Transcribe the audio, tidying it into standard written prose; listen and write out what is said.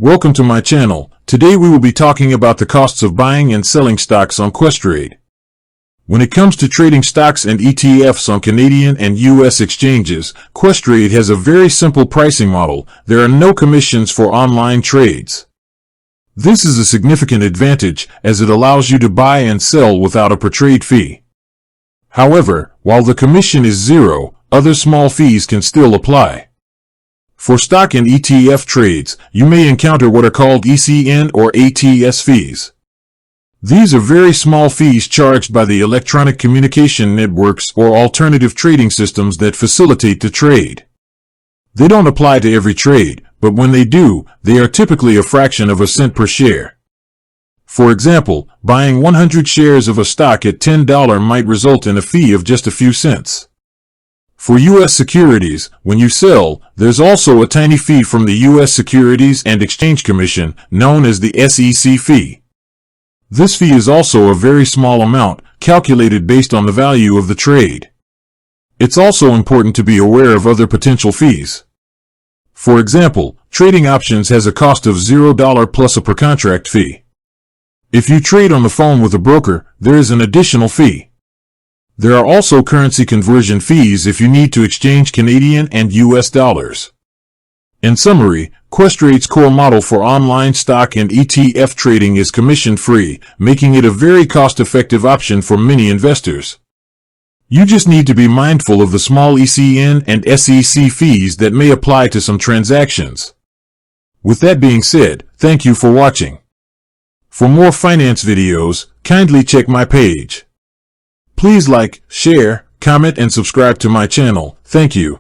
Welcome to my channel. Today we will be talking about the costs of buying and selling stocks on Questrade. When it comes to trading stocks and ETFs on Canadian and US exchanges, Questrade has a very simple pricing model. There are no commissions for online trades. This is a significant advantage as it allows you to buy and sell without a per trade fee. However, while the commission is zero, other small fees can still apply. For stock and ETF trades, you may encounter what are called ECN or ATS fees. These are very small fees charged by the electronic communication networks or alternative trading systems that facilitate the trade. They don't apply to every trade, but when they do, they are typically a fraction of a cent per share. For example, buying 100 shares of a stock at $10 might result in a fee of just a few cents. For U.S. securities, when you sell, there's also a tiny fee from the U.S. Securities and Exchange Commission, known as the SEC fee. This fee is also a very small amount, calculated based on the value of the trade. It's also important to be aware of other potential fees. For example, trading options has a cost of $0 plus a per contract fee. If you trade on the phone with a broker, there is an additional fee. There are also currency conversion fees if you need to exchange Canadian and US dollars. In summary, Questrade's core model for online stock and ETF trading is commission-free, making it a very cost-effective option for many investors. You just need to be mindful of the small ECN and SEC fees that may apply to some transactions. With that being said, thank you for watching. For more finance videos, kindly check my page. Please like, share, comment and subscribe to my channel. Thank you.